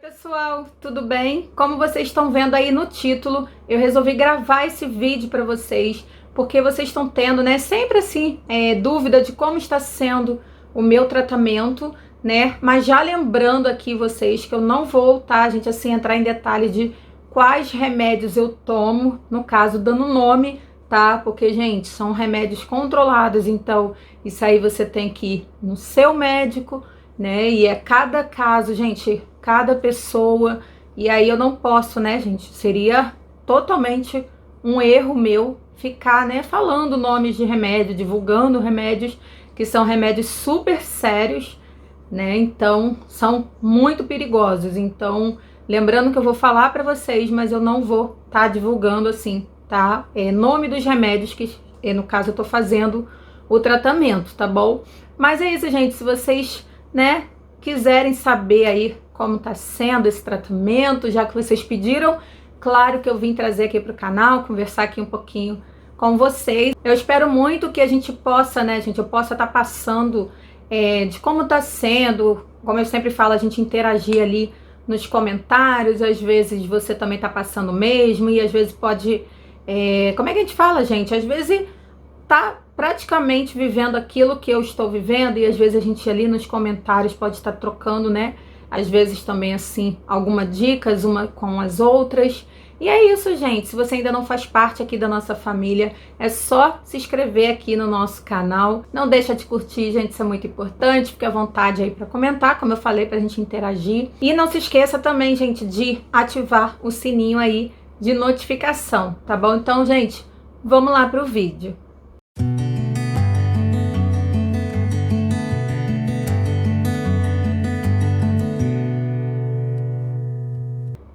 Pessoal, tudo bem? Como vocês estão vendo aí no título, eu resolvi gravar esse vídeo para vocês, porque vocês estão tendo, né, sempre assim, dúvida de como está sendo o meu tratamento, né? Mas já lembrando aqui vocês que eu não vou, tá, gente, assim, entrar em detalhe de quais remédios eu tomo, no caso, dando nome, tá? Porque, gente, são remédios controlados, então isso aí você tem que ir no seu médico, né? E é cada caso, gente, cada pessoa. E aí eu não posso, né, gente? Seria totalmente um erro meu ficar, né, falando nomes de remédio, divulgando remédios que são remédios super sérios, né? Então, são muito perigosos. Então, lembrando que eu vou falar para vocês, mas eu não vou estar divulgando assim, tá? Nome dos remédios que, no caso, eu tô fazendo o tratamento, tá bom? Mas é isso, gente. Se vocês, né, quiserem saber aí como tá sendo esse tratamento, já que vocês pediram, claro que eu vim trazer aqui pro canal, conversar aqui um pouquinho com vocês. Eu espero muito que a gente possa, né, gente, eu possa estar passando de como tá sendo, como eu sempre falo, a gente interagir ali nos comentários, às vezes você também tá passando mesmo, e às vezes pode, como é que a gente fala, gente? Às vezes tá praticamente vivendo aquilo que eu estou vivendo, e às vezes a gente ali nos comentários pode estar trocando, né? Às vezes também assim, algumas dicas uma com as outras. E é isso, gente. Se você ainda não faz parte aqui da nossa família, é só se inscrever aqui no nosso canal. Não deixa de curtir, gente, isso é muito importante. Fique à vontade aí para comentar, como eu falei, pra gente interagir. E não se esqueça também, gente, de ativar o sininho aí de notificação, tá bom? Então, gente, vamos lá pro vídeo.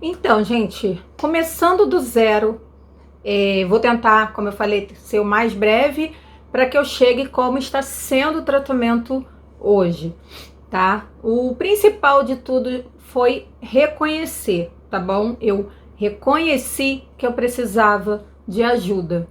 Então, gente, começando do zero, vou tentar, como eu falei, ser o mais breve para que eu chegue como está sendo o tratamento hoje, tá? O principal de tudo foi reconhecer, tá bom? Eu reconheci que eu precisava de ajuda.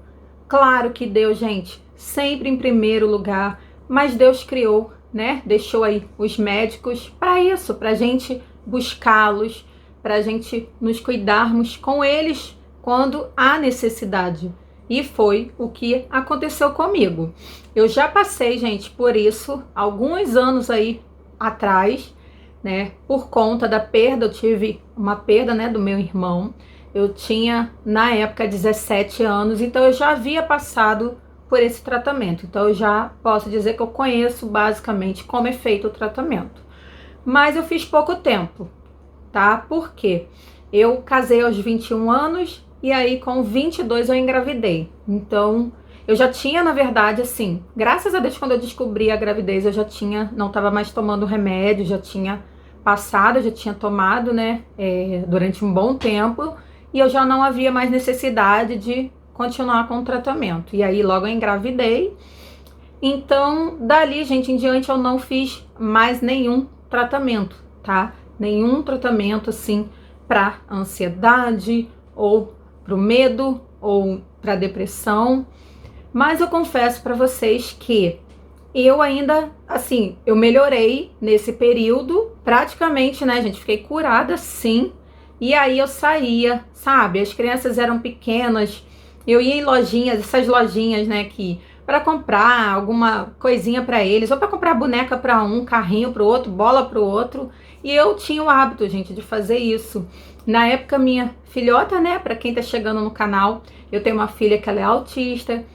Claro que Deus, gente, sempre em primeiro lugar, mas Deus criou, né? Deixou aí os médicos para isso, para a gente buscá-los, para a gente nos cuidarmos com eles quando há necessidade. E foi o que aconteceu comigo. Eu já passei, gente, por isso alguns anos aí atrás, né? Por conta da perda, eu tive uma perda, né, do meu irmão. Eu tinha, na época, 17 anos, então eu já havia passado por esse tratamento. Então eu já posso dizer que eu conheço basicamente como é feito o tratamento. Mas eu fiz pouco tempo, tá? Por quê? Eu casei aos 21 anos e aí com 22 eu engravidei. Então, eu já tinha, na verdade, assim, graças a Deus, quando eu descobri a gravidez, eu já tinha, não estava mais tomando remédio, já tinha passado, já tinha tomado, né, durante um bom tempo, e eu já não havia mais necessidade de continuar com o tratamento. E aí, logo eu engravidei. Então, dali, gente, em diante, eu não fiz mais nenhum tratamento, tá? Nenhum tratamento assim para ansiedade ou para o medo ou para depressão. Mas eu confesso para vocês que eu ainda, assim, eu melhorei nesse período, praticamente, né, gente, fiquei curada sim. E aí eu saía, sabe? As crianças eram pequenas, eu ia em lojinhas, essas lojinhas, né, que para comprar alguma coisinha para eles, ou para comprar boneca para um, carrinho para o outro, bola para o outro. E eu tinha o hábito, gente, de fazer isso. Na época, minha filhota, né, para quem tá chegando no canal, eu tenho uma filha que ela é autista,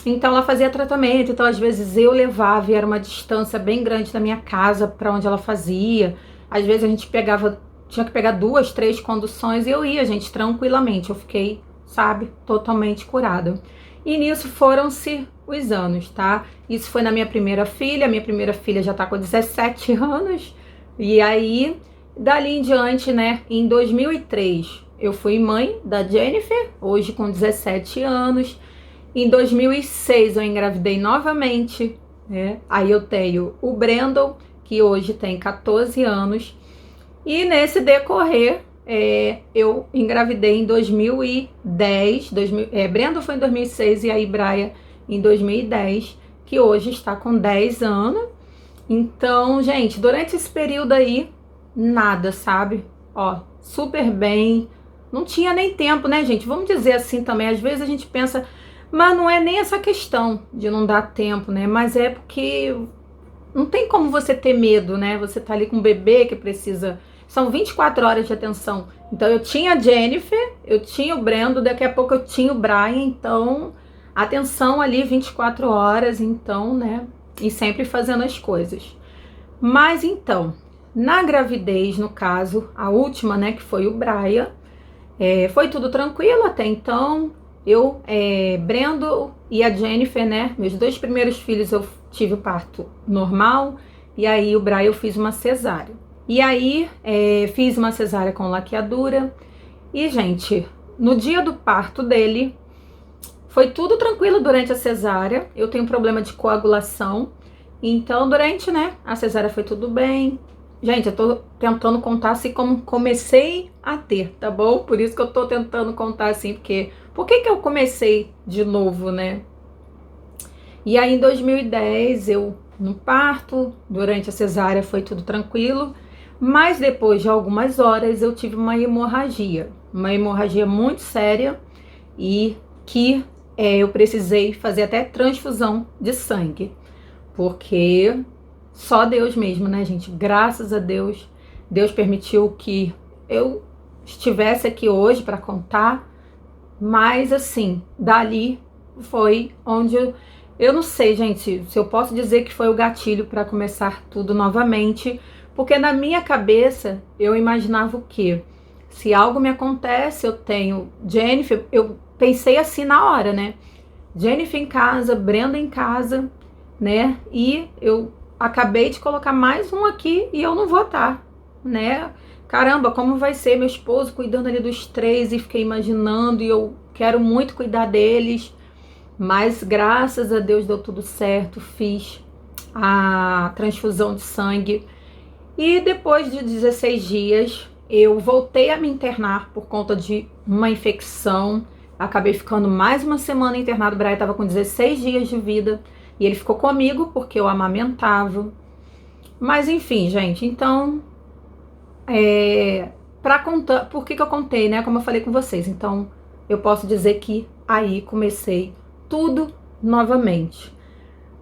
então ela fazia tratamento, então às vezes eu levava, e era uma distância bem grande da minha casa para onde ela fazia. Às vezes a gente tinha que pegar 2, 3 conduções e eu ia, gente, tranquilamente. Eu fiquei, sabe, totalmente curada. E nisso foram-se os anos, tá? Isso foi na minha primeira filha já tá com 17 anos. E aí, dali em diante, né, em 2003, eu fui mãe da Jennifer, hoje com 17 anos. Em 2006, eu engravidei novamente, né? Aí eu tenho o Brandon, que hoje tem 14 anos. E nesse decorrer, eu engravidei em 2010, Brandon foi em 2006 e aí Braia em 2010, que hoje está com 10 anos. Então, gente, durante esse período aí, nada, sabe? ó, super bem. Não tinha nem tempo, né, gente? Vamos dizer assim também, às vezes a gente pensa, mas não é nem essa questão de não dar tempo, né? Mas é porque não tem como você ter medo, né? Você tá ali com um bebê que precisa... São 24 horas de atenção. Então eu tinha a Jennifer, eu tinha o Brendo, daqui a pouco eu tinha o Brian, então atenção ali 24 horas, então, né? E sempre fazendo as coisas. Mas então, na gravidez, no caso, a última, né, que foi o Brian, foi tudo tranquilo até então. Eu, Brendo e a Jennifer, né, meus 2 primeiros filhos eu tive o parto normal, e aí o Brian eu fiz uma cesárea. E aí fiz uma cesárea com laqueadura, e gente, no dia do parto dele, foi tudo tranquilo durante a cesárea. Eu tenho problema de coagulação, então durante, né, a cesárea foi tudo bem. Gente, eu tô tentando contar assim como comecei a ter, tá bom? Por isso que eu tô tentando contar assim, porque... Por que que eu comecei de novo, né? E aí em 2010, eu no parto, durante a cesárea foi tudo tranquilo, mas depois de algumas horas eu tive uma hemorragia muito séria e que eu precisei fazer até transfusão de sangue, porque... Só Deus mesmo, né, gente? Graças a Deus, Deus permitiu que eu estivesse aqui hoje para contar, mas assim, dali foi onde eu não sei, gente, se eu posso dizer que foi o gatilho para começar tudo novamente, porque na minha cabeça eu imaginava o quê? Se algo me acontece, eu tenho Jennifer, eu pensei assim na hora, né? Jennifer em casa, Brenda em casa, né? E eu acabei de colocar mais um aqui e eu não vou estar, né? Caramba, como vai ser meu esposo cuidando ali dos 3, e fiquei imaginando, e eu quero muito cuidar deles, mas graças a Deus deu tudo certo, fiz a transfusão de sangue e depois de 16 dias eu voltei a me internar por conta de uma infecção. Acabei ficando mais uma semana internado. O Brian estava com 16 dias de vida e ele ficou comigo porque eu amamentava. Mas enfim, gente, então, para contar, por que eu contei, né? Como eu falei com vocês, então eu posso dizer que aí comecei tudo novamente.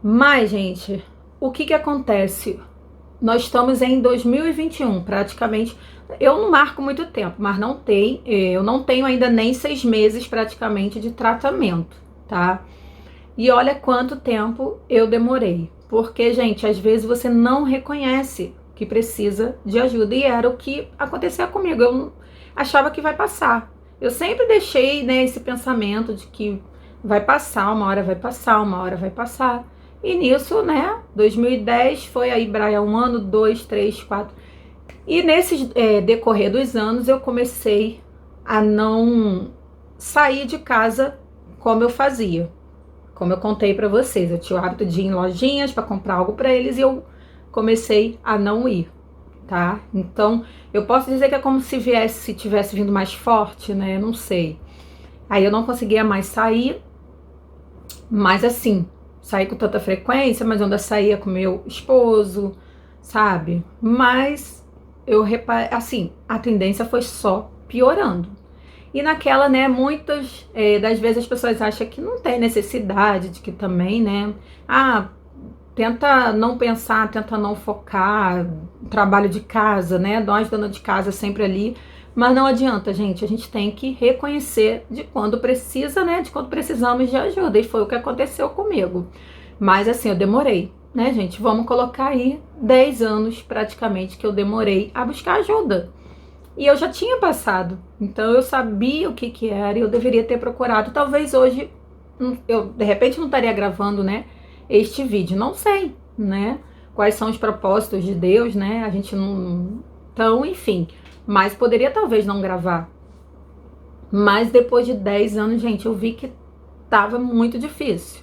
Mas, gente, o que acontece? Nós estamos em 2021, praticamente. Eu não marco muito tempo, mas eu não tenho ainda nem 6 meses praticamente de tratamento, tá? E olha quanto tempo eu demorei. Porque, gente, às vezes você não reconhece que precisa de ajuda. E era o que acontecia comigo. Eu achava que vai passar. Eu sempre deixei, né, esse pensamento de que vai passar, uma hora vai passar, uma hora vai passar. E nisso, né, 2010 foi aí, Brian, 1 ano, 2, 3, 4. E nesse decorrer dos anos eu comecei a não sair de casa como eu fazia. Como eu contei pra vocês, eu tinha o hábito de ir em lojinhas pra comprar algo pra eles e eu comecei a não ir, tá? Então, eu posso dizer que é como se tivesse vindo mais forte, né? Eu não sei. Aí eu não conseguia mais sair, mas assim, sair com tanta frequência, mas eu ainda saía com meu esposo, sabe? Mas eu reparei, assim, a tendência foi só piorando. E naquela, né, muitas das vezes as pessoas acham que não tem necessidade, de que também, né, tenta não pensar, tenta não focar, trabalho de casa, né, nós dona de casa sempre ali, mas não adianta, gente, a gente tem que reconhecer de quando precisa, né, de quando precisamos de ajuda, e foi o que aconteceu comigo. Mas assim, eu demorei, né, gente, vamos colocar aí 10 anos praticamente que eu demorei a buscar ajuda. E eu já tinha passado, então eu sabia o que era e eu deveria ter procurado. Talvez hoje, eu de repente não estaria gravando, né, este vídeo, não sei, né, quais são os propósitos de Deus, né, a gente não... Então, enfim, mas poderia talvez não gravar. Mas depois de 10 anos, gente, eu vi que tava muito difícil,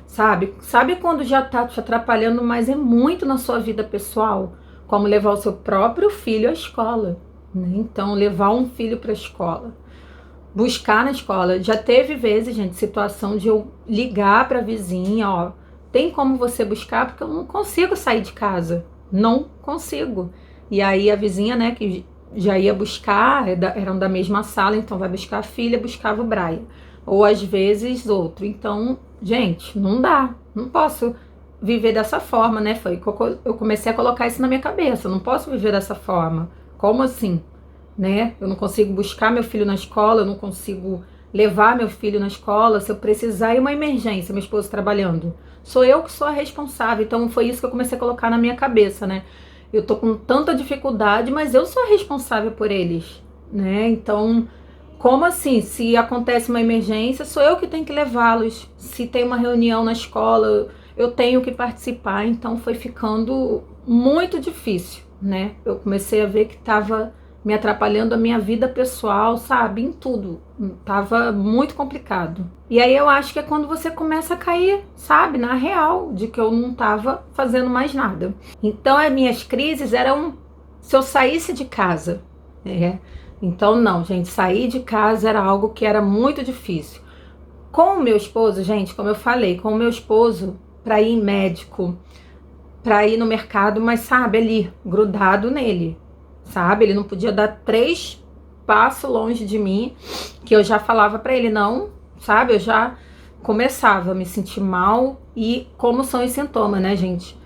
sabe? Sabe quando já tá te atrapalhando, mas é muito na sua vida pessoal? Como levar o seu próprio filho à escola. Então, levar um filho para a escola, buscar na escola. Já teve vezes, gente, situação de eu ligar para a vizinha, ó, tem como você buscar? Porque eu não consigo sair de casa, não consigo. E aí a vizinha, né, que já ia buscar, eram da mesma sala, então vai buscar a filha, buscava o Brian. Ou às vezes outro. Então, gente, não dá. Não posso viver dessa forma, né? Foi que eu comecei a colocar isso na minha cabeça. Eu não posso viver dessa forma. Como assim? Né? Eu não consigo buscar meu filho na escola, eu não consigo levar meu filho na escola, se eu precisar, e uma emergência, meu esposo trabalhando. Sou eu que sou a responsável. Então foi isso que eu comecei a colocar na minha cabeça, né? Eu tô com tanta dificuldade, mas eu sou a responsável por eles, né? Então, como assim? Se acontece uma emergência, sou eu que tenho que levá-los. Se tem uma reunião na escola, eu tenho que participar. Então foi ficando muito difícil, né? Eu comecei a ver que estava me atrapalhando a minha vida pessoal, sabe? Em tudo. Tava muito complicado. E aí eu acho que é quando você começa a cair, sabe? Na real, de que eu não tava fazendo mais nada. Então as minhas crises eram se eu saísse de casa, né? Então não, gente, sair de casa era algo que era muito difícil. Com o meu esposo, gente, como eu falei, com o meu esposo, para ir em médico, para ir no mercado, mas sabe, ali, grudado nele, sabe? Ele não podia dar 3 passos longe de mim, que eu já falava para ele, não, sabe? Eu já começava a me sentir mal. E como são os sintomas, né, gente?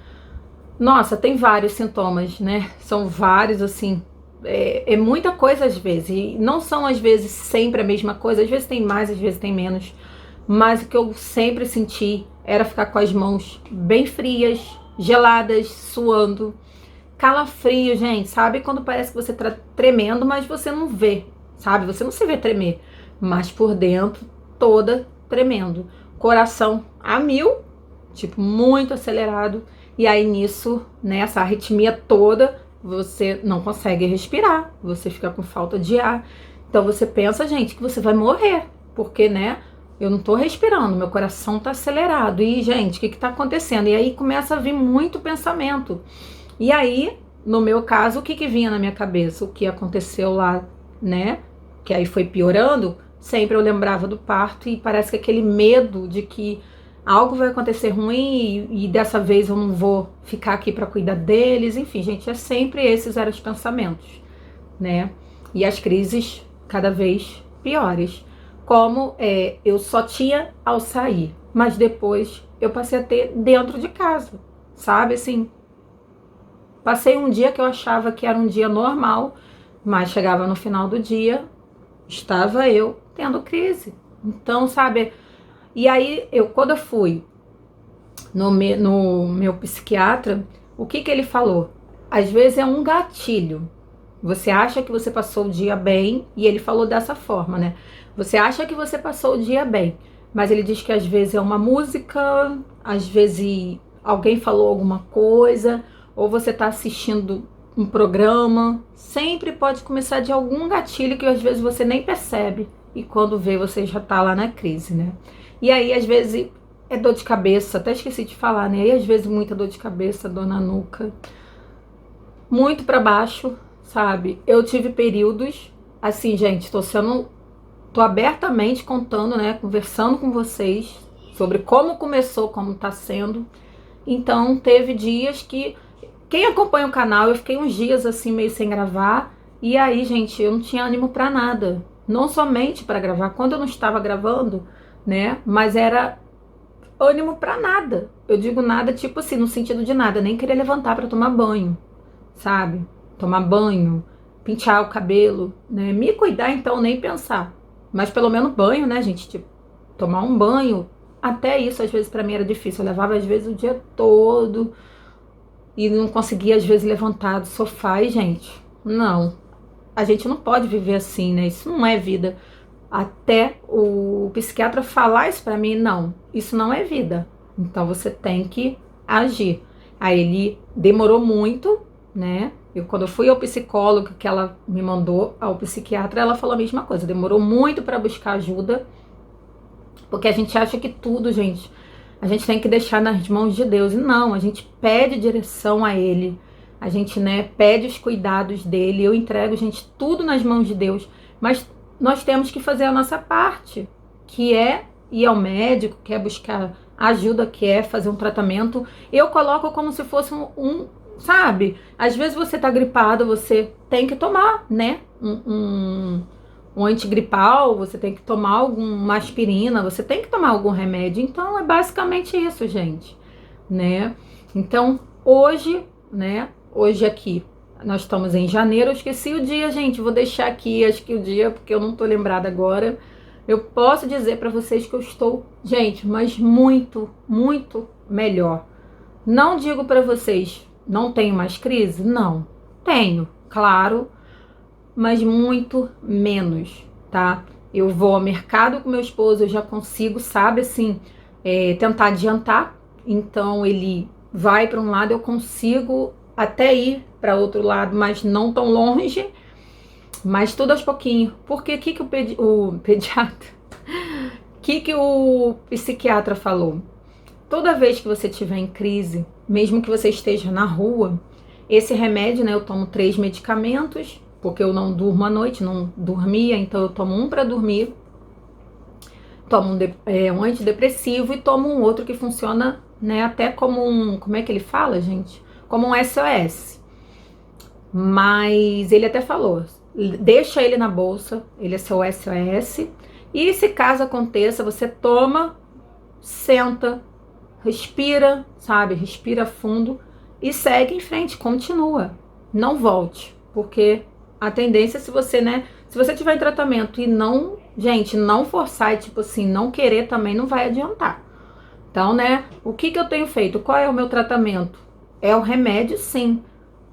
Nossa, tem vários sintomas, né? São vários, assim, é muita coisa às vezes. E não são, às vezes, sempre a mesma coisa. Às vezes tem mais, às vezes tem menos. Mas o que eu sempre senti era ficar com as mãos bem frias, geladas, suando. Calafrio, gente, sabe? Quando parece que você tá tremendo, mas você não vê, sabe? Você não se vê tremer, mas por dentro toda tremendo. Coração a mil, tipo, muito acelerado. E aí nisso, né, essa arritmia toda, você não consegue respirar, você fica com falta de ar. Então você pensa, gente, que você vai morrer, porque, né, eu não tô respirando, meu coração tá acelerado. E, gente, o que tá acontecendo? E aí começa a vir muito pensamento. E aí, no meu caso, o que vinha na minha cabeça? O que aconteceu lá, né? Que aí foi piorando. Sempre eu lembrava do parto e parece que aquele medo de que algo vai acontecer ruim e dessa vez eu não vou ficar aqui para cuidar deles. Enfim, gente, sempre esses eram os pensamentos, né? E as crises cada vez piores. Como eu só tinha ao sair, mas depois eu passei a ter dentro de casa, sabe? Assim, passei um dia que eu achava que era um dia normal, mas chegava no final do dia, estava eu tendo crise. Então, sabe? E aí, quando eu fui no meu psiquiatra, o que ele falou? Às vezes é um gatilho. Você acha que você passou o dia bem, e ele falou dessa forma, né? Você acha que você passou o dia bem, mas ele diz que às vezes é uma música, às vezes alguém falou alguma coisa, ou você está assistindo um programa. Sempre pode começar de algum gatilho que às vezes você nem percebe, e quando vê você já tá lá na crise, né? E aí às vezes é dor de cabeça, até esqueci de falar, né? E às vezes muita dor de cabeça, dor na nuca, muito para baixo, sabe? Eu tive períodos, assim, gente, tô abertamente contando, né? Conversando com vocês sobre como começou, como tá sendo. Então, teve dias que, quem acompanha o canal, eu fiquei uns dias assim, meio sem gravar. E aí, gente, eu não tinha ânimo pra nada. Não somente pra gravar, quando eu não estava gravando, né? Mas era ânimo pra nada. Eu digo nada, tipo assim, no sentido de nada. Nem queria levantar pra tomar banho, sabe? Tomar banho, pentear o cabelo, né? Me cuidar, então, nem pensar. Mas pelo menos banho, né, gente? Tipo, tomar um banho. Até isso, às vezes, pra mim era difícil. Eu levava, às vezes, o dia todo e não conseguia, às vezes, levantar do sofá. E, gente, não. A gente não pode viver assim, né? Isso não é vida. Até o psiquiatra falar isso pra mim, não. Isso não é vida. Então, você tem que agir. Aí, ele demorou muito, né? Quando eu fui ao psicólogo, que ela me mandou ao psiquiatra, ela falou a mesma coisa. Demorou muito pra buscar ajuda. Porque a gente acha que tudo, gente, a gente tem que deixar nas mãos de Deus. E não, a gente pede direção a Ele. A gente, né, pede os cuidados dele. Eu entrego, gente, tudo nas mãos de Deus. Mas nós temos que fazer a nossa parte, que é ir ao médico, que é buscar ajuda, que é fazer um tratamento. Eu coloco como se fosse sabe? Às vezes você tá gripado, você tem que tomar, né? Um antigripal, você tem que tomar uma aspirina, você tem que tomar algum remédio. Então é basicamente isso, gente, né? Então hoje, né? Hoje aqui, nós estamos em janeiro, eu esqueci o dia, gente, vou deixar aqui, acho que o dia, porque eu não tô lembrada agora. Eu posso dizer para vocês que eu estou, gente, mas muito, muito melhor. Não digo para vocês, não tenho mais crise? Não, tenho, claro, mas muito menos, tá? Eu vou ao mercado com meu esposo, eu já consigo, sabe, assim, tentar adiantar. Então ele vai para um lado, eu consigo até ir para outro lado, mas não tão longe, mas tudo aos pouquinhos. Porque que o pediatra, que o psiquiatra falou? Toda vez que você estiver em crise, mesmo que você esteja na rua, esse remédio, né, eu tomo 3 medicamentos, porque eu não durmo à noite, não dormia, então eu tomo um para dormir, tomo um antidepressivo e tomo um outro que funciona, né, até como como é que ele fala, gente? Como um SOS. Mas ele até falou, deixa ele na bolsa, ele é seu SOS, e se caso aconteça, você toma, senta, respira, sabe? Respira fundo e segue em frente, continua. Não volte, porque a tendência, se você, né? Se você tiver em tratamento e não, gente, não forçar e tipo assim, não querer também não vai adiantar. Então, né? O que eu tenho feito? Qual é o meu tratamento? É o remédio, sim.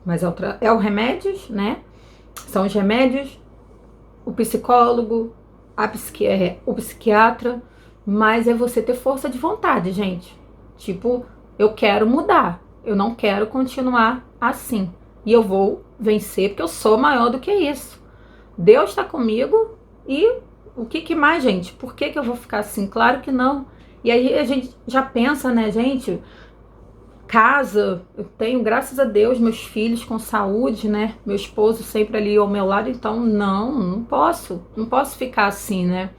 Mas é o remédio, né? São os remédios, o psicólogo, o psiquiatra, mas é você ter força de vontade, gente. Tipo, eu quero mudar, eu não quero continuar assim. E eu vou vencer, porque eu sou maior do que isso. Deus está comigo e o que mais, gente? Por que eu vou ficar assim? Claro que não. E aí a gente já pensa, né, gente? Casa, eu tenho, graças a Deus, meus filhos com saúde, né? Meu esposo sempre ali ao meu lado, então não posso ficar assim, né?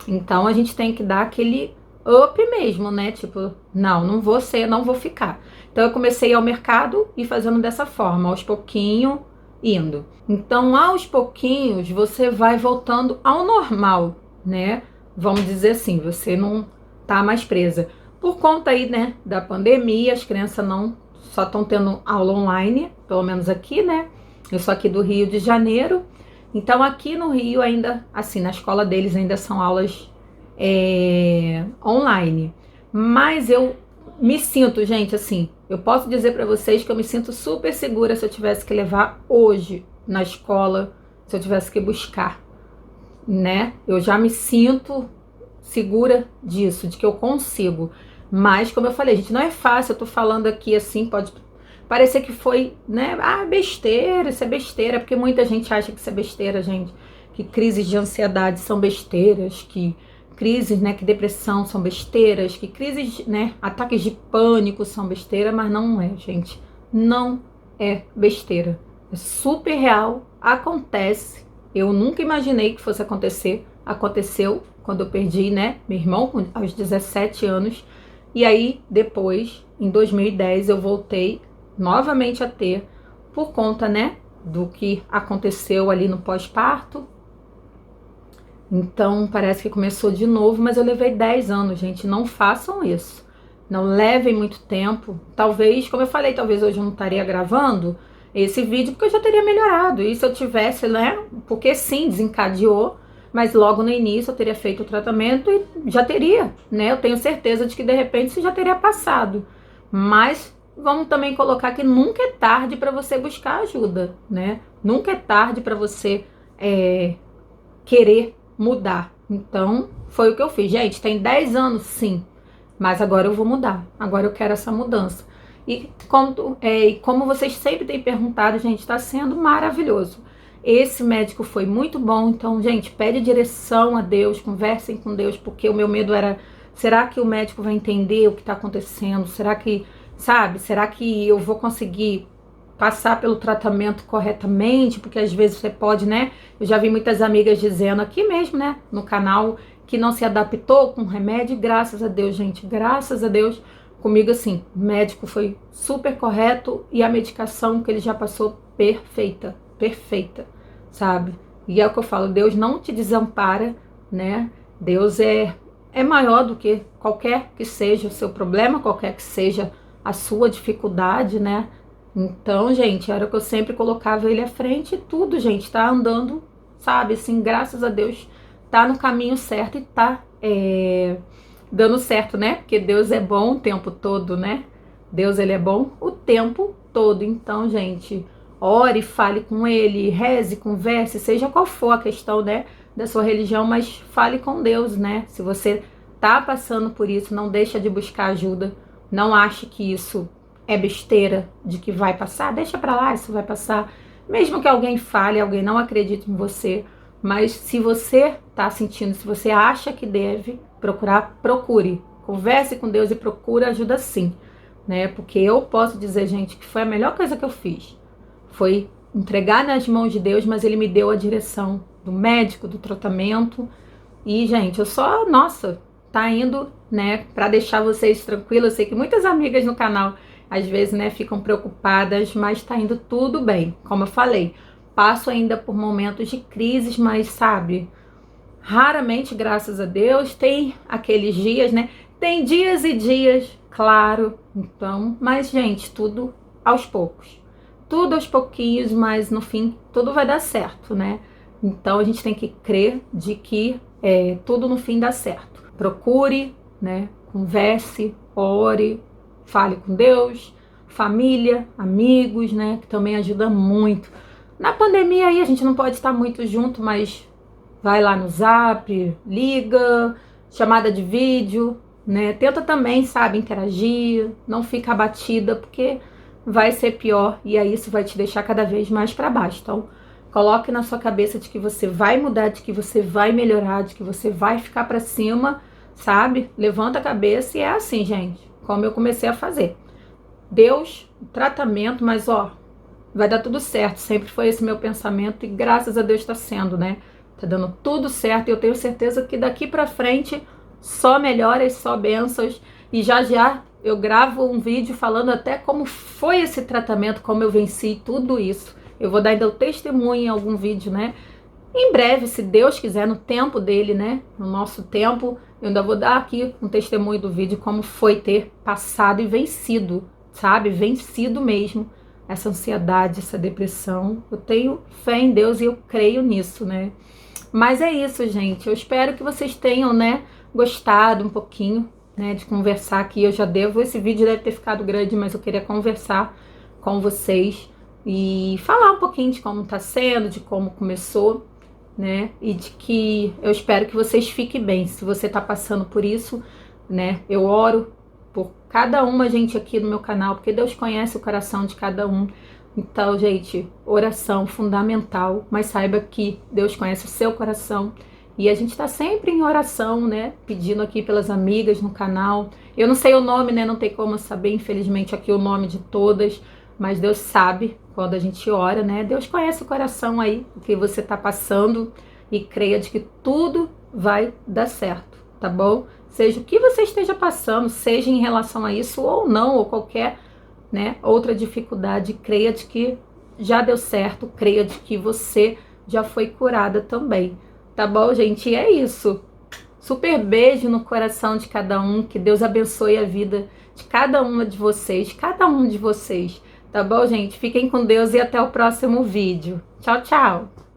Então a gente tem que dar aquele up mesmo, né? Tipo, não vou ficar. Então eu comecei ao mercado e fazendo dessa forma, aos pouquinhos indo. Então aos pouquinhos você vai voltando ao normal, né? Vamos dizer assim, você não tá mais presa. Por conta aí, né, da pandemia, as crianças não só estão tendo aula online, pelo menos aqui, né? Eu sou aqui do Rio de Janeiro. Então aqui no Rio ainda, assim, na escola deles ainda são aulas online. Mas eu me sinto, gente, assim, eu posso dizer para vocês que eu me sinto super segura se eu tivesse que levar hoje na escola, se eu tivesse que buscar, né? Eu já me sinto segura disso, de que eu consigo. Mas, como eu falei, gente, não é fácil, eu tô falando aqui assim, pode parecer que foi, né? Ah, besteira, isso é besteira, porque muita gente acha que isso é besteira, gente. Que crises de ansiedade são besteiras, que crises, né, que depressão são besteiras, que crises, né, ataques de pânico são besteira, mas não é, gente. Não é besteira. É super real, acontece. Eu nunca imaginei que fosse acontecer. Aconteceu quando eu perdi, né, meu irmão aos 17 anos. E aí, depois, em 2010, eu voltei novamente a ter, por conta, né, do que aconteceu ali no pós-parto. Então, parece que começou de novo, mas eu levei 10 anos, gente. Não façam isso. Não levem muito tempo. Talvez, como eu falei, talvez hoje eu não estaria gravando esse vídeo, porque eu já teria melhorado. E se eu tivesse, né, porque sim, desencadeou, mas logo no início eu teria feito o tratamento e já teria, né? Eu tenho certeza de que de repente isso já teria passado. Mas vamos também colocar que nunca é tarde para você buscar ajuda, né? Nunca é tarde para você querer mudar. Então, foi o que eu fiz. Gente, tem 10 anos, sim. Mas agora eu vou mudar. Agora eu quero essa mudança. E como vocês sempre têm perguntado, gente, está sendo maravilhoso. Esse médico foi muito bom. Então, gente, pede direção a Deus, conversem com Deus, porque o meu medo era, será que o médico vai entender o que está acontecendo? Será que, sabe, será que eu vou conseguir passar pelo tratamento corretamente? Porque às vezes você pode, né? Eu já vi muitas amigas dizendo aqui mesmo, né, no canal, que não se adaptou com o remédio. Graças a Deus, gente, graças a Deus, comigo assim, o médico foi super correto e a medicação que ele já passou, perfeita, perfeita, sabe? E é o que eu falo, Deus não te desampara, né? Deus é maior do que qualquer que seja o seu problema, qualquer que seja a sua dificuldade, né? Então, gente, era o que eu sempre colocava ele à frente e tudo, gente, tá andando, sabe? Assim, graças a Deus, tá no caminho certo e tá dando certo, né? Porque Deus é bom o tempo todo, né? Deus, ele é bom o tempo todo. Então, gente, ore, fale com ele, reze, converse, seja qual for a questão, né, da sua religião, mas fale com Deus, né? Se você tá passando por isso, não deixa de buscar ajuda. Não ache que isso é besteira, de que vai passar. Deixa pra lá, isso vai passar. Mesmo que alguém fale, alguém não acredite em você, mas se você tá sentindo, se você acha que deve procurar, procure. Converse com Deus e procure ajuda sim, né? Porque eu posso dizer, gente, que foi a melhor coisa que eu fiz. Foi entregar nas mãos de Deus, mas ele me deu a direção do médico, do tratamento. E, gente, eu só, nossa, tá indo, né, para deixar vocês tranquilos. Eu sei que muitas amigas no canal, às vezes, né, ficam preocupadas, mas tá indo tudo bem. Como eu falei, passo ainda por momentos de crises, mas, sabe, raramente, graças a Deus, tem aqueles dias, né? Tem dias e dias, claro. Então, mas, gente, tudo aos poucos. Tudo aos pouquinhos, mas no fim, tudo vai dar certo, né? Então, a gente tem que crer de que tudo no fim dá certo. Procure, né? Converse, ore, fale com Deus, família, amigos, né? Que também ajuda muito. Na pandemia aí, a gente não pode estar muito junto, mas vai lá no Zap, liga, chamada de vídeo, né? Tenta também, sabe, interagir, não fica abatida, porque vai ser pior e aí isso vai te deixar cada vez mais para baixo. Então, coloque na sua cabeça de que você vai mudar, de que você vai melhorar, de que você vai ficar para cima, sabe? Levanta a cabeça e é assim, gente, como eu comecei a fazer. Deus, tratamento, mas ó, vai dar tudo certo. Sempre foi esse meu pensamento e graças a Deus está sendo, né? Tá dando tudo certo e eu tenho certeza que daqui pra frente só melhoras, só bênçãos. E já já eu gravo um vídeo falando até como foi esse tratamento, como eu venci tudo isso. Eu vou dar ainda o testemunho em algum vídeo, né? Em breve, se Deus quiser, no tempo dele, né? No nosso tempo, eu ainda vou dar aqui um testemunho do vídeo como foi ter passado e vencido, sabe? Vencido mesmo essa ansiedade, essa depressão. Eu tenho fé em Deus e eu creio nisso, né? Mas é isso, gente. Eu espero que vocês tenham, né, gostado um pouquinho, né, de conversar aqui. Eu já devo, esse vídeo deve ter ficado grande, mas eu queria conversar com vocês e falar um pouquinho de como tá sendo, de como começou, né, e de que eu espero que vocês fiquem bem. Se você tá passando por isso, né, eu oro por cada uma, gente, aqui no meu canal, porque Deus conhece o coração de cada um. Então, gente, oração fundamental, mas saiba que Deus conhece o seu coração e a gente tá sempre em oração, né? Pedindo aqui pelas amigas no canal. Eu não sei o nome, né? Não tem como saber, infelizmente, aqui o nome de todas, mas Deus sabe quando a gente ora, né? Deus conhece o coração aí, o que você tá passando e creia de que tudo vai dar certo, tá bom? Seja o que você esteja passando, seja em relação a isso ou não, ou qualquer, né, outra dificuldade, creia de que já deu certo, creia de que você já foi curada também, tá bom, gente? E é isso. Super beijo no coração de cada um, que Deus abençoe a vida de cada uma de vocês, cada um de vocês, tá bom, gente? Fiquem com Deus e até o próximo vídeo. Tchau, tchau!